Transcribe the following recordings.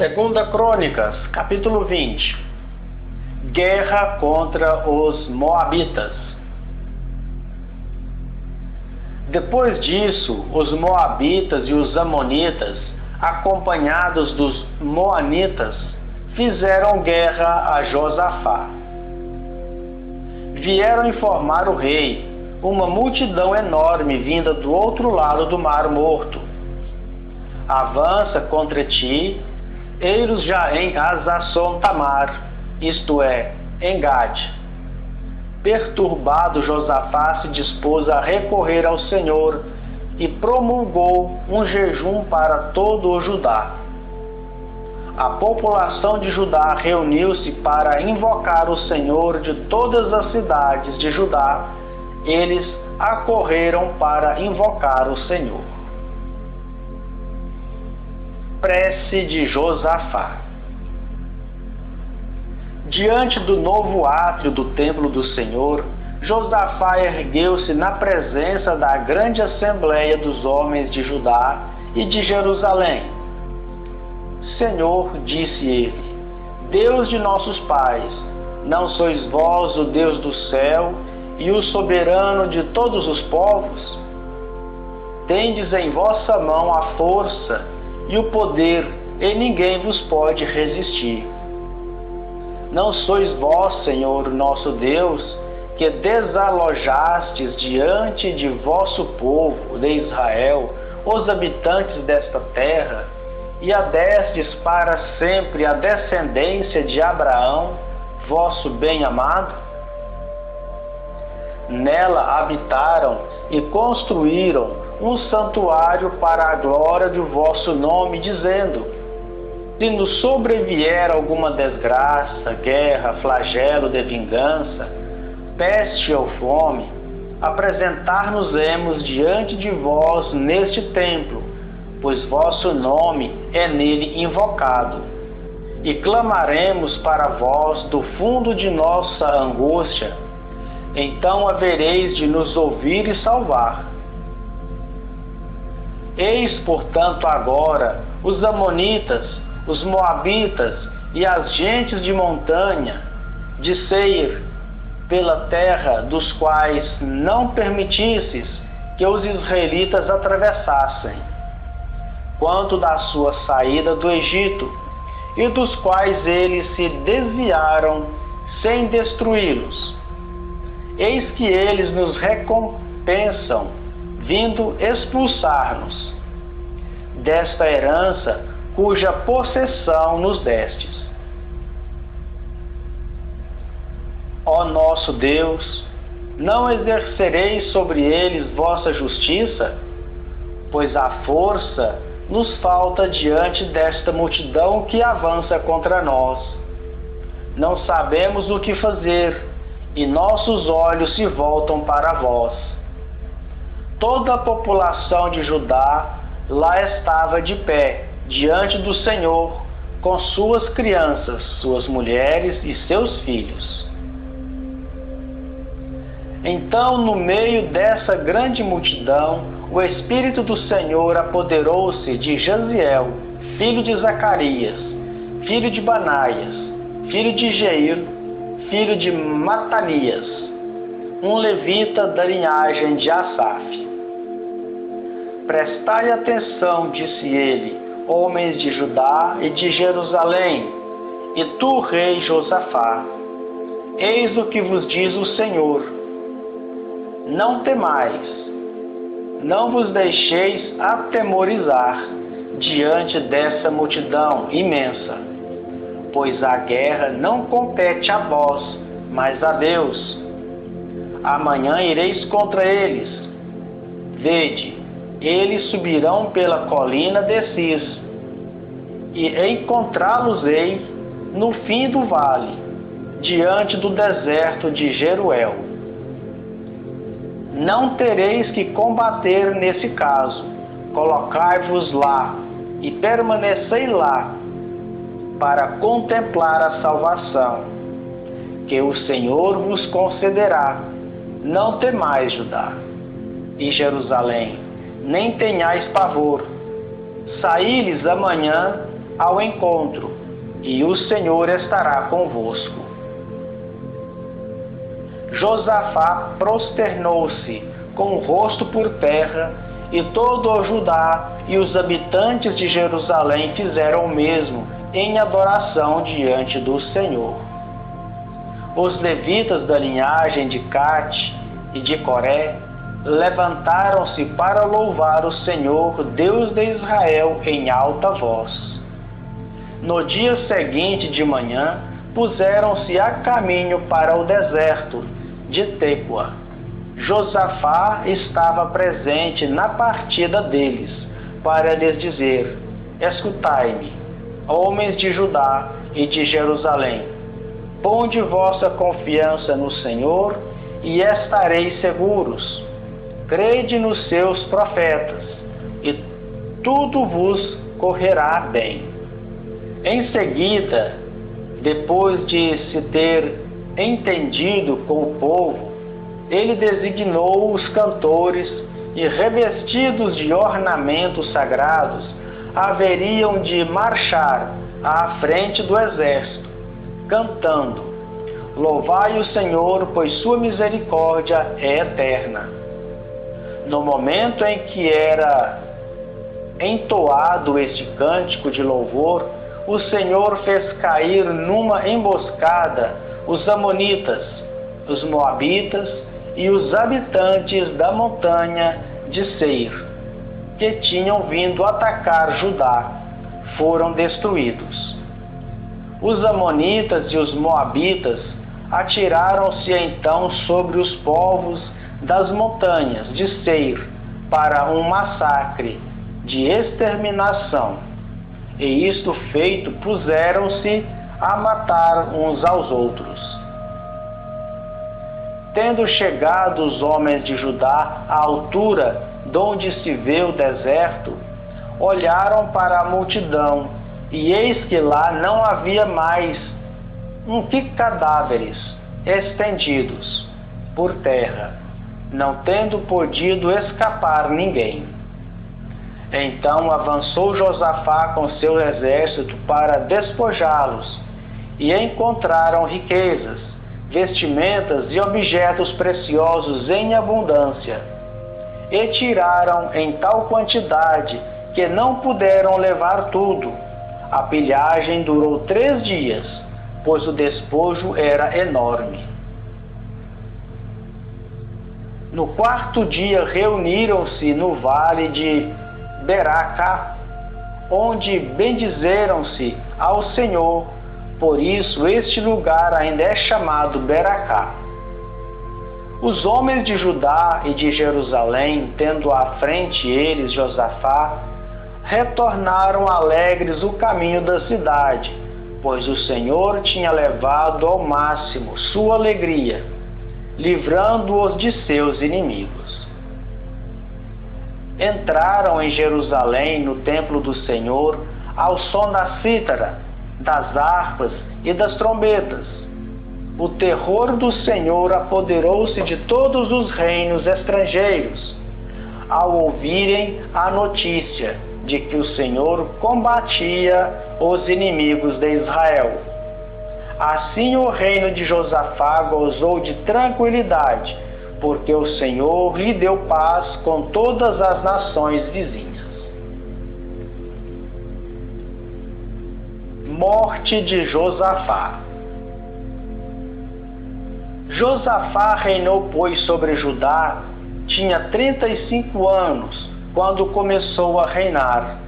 Segunda Crônicas, capítulo 20. Guerra contra os Moabitas. Depois disso, os Moabitas e os Amonitas, acompanhados dos Moanitas, fizeram guerra a Josafá. Vieram informar o rei, uma multidão enorme vinda do outro lado do Mar Morto. Avança contra ti, eis já em Hazazon Tamar, isto é, em Gade. Perturbado, Josafá se dispôs a recorrer ao Senhor e promulgou um jejum para todo o Judá. A população de Judá reuniu-se para invocar o Senhor de todas as cidades de Judá. Eles acorreram para invocar o Senhor. Prece de Josafá. Diante do novo átrio do templo do Senhor, Josafá ergueu-se na presença da grande assembleia dos homens de Judá e de Jerusalém. Senhor, disse ele, Deus de nossos pais, não sois vós o Deus do céu e o soberano de todos os povos? Tendes em vossa mão a força e o poder, e ninguém vos pode resistir. Não sois vós, Senhor, nosso Deus, que desalojastes diante de vosso povo de Israel os habitantes desta terra, e adestes para sempre a descendência de Abraão, vosso bem-amado? Nela habitaram e construíram um santuário para a glória do vosso nome, dizendo: se nos sobrevier alguma desgraça, guerra, flagelo de vingança, peste ou fome, apresentar-nos-emos diante de vós neste templo, pois vosso nome é nele invocado, e clamaremos para vós do fundo de nossa angústia, então havereis de nos ouvir e salvar. Eis, portanto, agora os Amonitas, os Moabitas e as gentes de montanha de Seir, pela terra dos quais não permitisses que os israelitas atravessassem, quanto da sua saída do Egito, e dos quais eles se desviaram sem destruí-los. Eis que eles nos recompensam, vindo expulsar-nos desta herança cuja possessão nos destes. Ó nosso Deus, não exercereis sobre eles vossa justiça? Pois a força nos falta diante desta multidão que avança contra nós. Não sabemos o que fazer, e nossos olhos se voltam para vós. Toda a população de Judá lá estava de pé, diante do Senhor, com suas crianças, suas mulheres e seus filhos. Então, no meio dessa grande multidão, o Espírito do Senhor apoderou-se de Jaziel, filho de Zacarias, filho de Banaias, filho de Jeir, filho de Matanias, um levita da linhagem de Asaf. Prestai atenção, disse ele, homens de Judá e de Jerusalém, e tu, rei Josafá, eis o que vos diz o Senhor: não temais, não vos deixeis atemorizar diante dessa multidão imensa, pois a guerra não compete a vós, mas a Deus. Amanhã ireis contra eles. Vede, eles subirão pela colina de Cis, e encontrá-los-ei no fim do vale, diante do deserto de Jeruel. Não tereis que combater nesse caso, colocai-vos lá e permanecei lá, para contemplar a salvação, que o Senhor vos concederá. Não temais, Judá e Jerusalém, nem tenhais pavor. Saí-lhes amanhã ao encontro, e o Senhor estará convosco. Josafá prosternou-se com o rosto por terra, e todo o Judá e os habitantes de Jerusalém fizeram o mesmo em adoração diante do Senhor. Os levitas da linhagem de Cate e de Coré levantaram-se para louvar o Senhor, Deus de Israel, em alta voz. No dia seguinte de manhã, puseram-se a caminho para o deserto de Tecoa. Josafá estava presente na partida deles, para lhes dizer: escutai-me, homens de Judá e de Jerusalém, ponde vossa confiança no Senhor e estareis seguros. Crede nos seus profetas, e tudo vos correrá bem. Em seguida, depois de se ter entendido com o povo, ele designou os cantores e, revestidos de ornamentos sagrados, haveriam de marchar à frente do exército, cantando: louvai o Senhor, pois sua misericórdia é eterna. No momento em que era entoado este cântico de louvor, o Senhor fez cair numa emboscada os amonitas, os moabitas e os habitantes da montanha de Seir, que tinham vindo atacar Judá. Foram destruídos. Os amonitas e os moabitas atiraram-se então sobre os povos das montanhas de Seir para um massacre de exterminação. E isto feito, puseram-se a matar uns aos outros. Tendo chegado os homens de Judá à altura de onde se vê o deserto, olharam para a multidão, e eis que lá não havia mais que cadáveres estendidos por terra, não tendo podido escapar ninguém. Então avançou Josafá com seu exército para despojá-los, e encontraram riquezas, vestimentas e objetos preciosos em abundância, e tiraram em tal quantidade que não puderam levar tudo. A pilhagem durou 3 dias, pois o despojo era enorme. No 4º dia reuniram-se no vale de Beracá, onde bendizeram-se ao Senhor. Por isso este lugar ainda é chamado Beracá. Os homens de Judá e de Jerusalém, tendo à frente eles Josafá, retornaram alegres o caminho da cidade, pois o Senhor tinha levado ao máximo sua alegria, livrando-os de seus inimigos. Entraram em Jerusalém no templo do Senhor ao som da cítara, das harpas e das trombetas. O terror do Senhor apoderou-se de todos os reinos estrangeiros, ao ouvirem a notícia de que o Senhor combatia os inimigos de Israel. Assim o reino de Josafá gozou de tranquilidade, porque o Senhor lhe deu paz com todas as nações vizinhas. Morte de Josafá. Josafá reinou, pois, sobre Judá, tinha 35 anos, quando começou a reinar.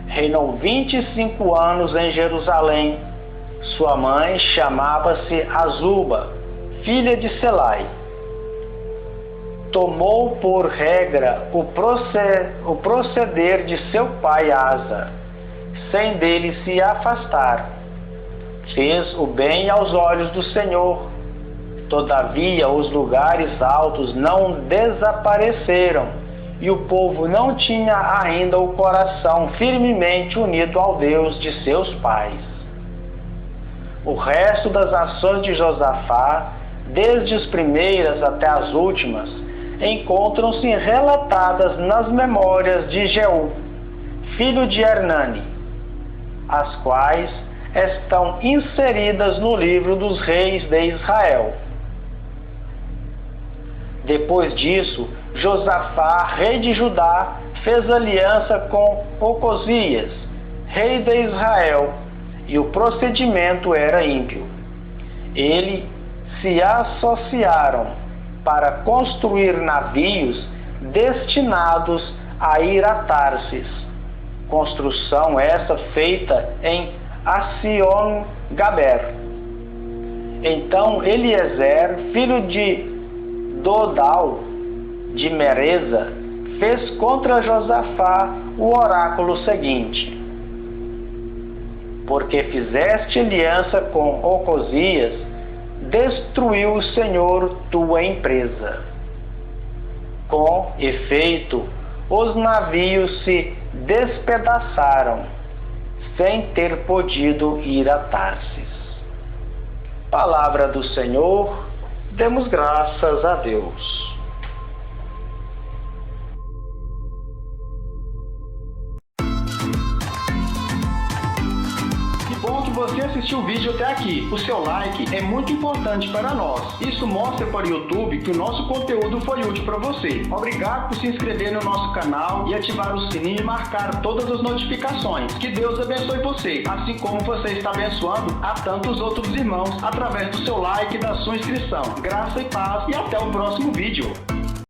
Reinou 25 anos em Jerusalém. Sua mãe chamava-se Azuba, filha de Selai. Tomou por regra o proceder de seu pai Asa, sem dele se afastar. Fez o bem aos olhos do Senhor. Todavia os lugares altos não desapareceram, e o povo não tinha ainda o coração firmemente unido ao Deus de seus pais. O resto das ações de Josafá, desde as primeiras até as últimas, encontram-se relatadas nas memórias de Jeú, filho de Hernani. as quais estão inseridas no livro dos reis de Israel. Depois disso, Josafá, rei de Judá, fez aliança com Ocosias, rei de Israel, e o procedimento era ímpio. Eles se associaram para construir navios destinados a ir a Tarsis. Construção essa feita em Acion-Gaber. Então Eliezer, filho de Dodal, de Mereza, fez contra Josafá o oráculo seguinte: porque fizeste aliança com Ocosias, destruiu o Senhor tua empresa. Com efeito, os navios se despedaçaram, sem ter podido ir a Tarsis. Palavra do Senhor, demos graças a Deus. Bom que você assistiu o vídeo até aqui. O seu like é muito importante para nós. Isso mostra para o YouTube que o nosso conteúdo foi útil para você. Obrigado por se inscrever no nosso canal e ativar o sininho e marcar todas as notificações. Que Deus abençoe você, assim como você está abençoando a tantos outros irmãos através do seu like e da sua inscrição. Graça e paz e até o próximo vídeo.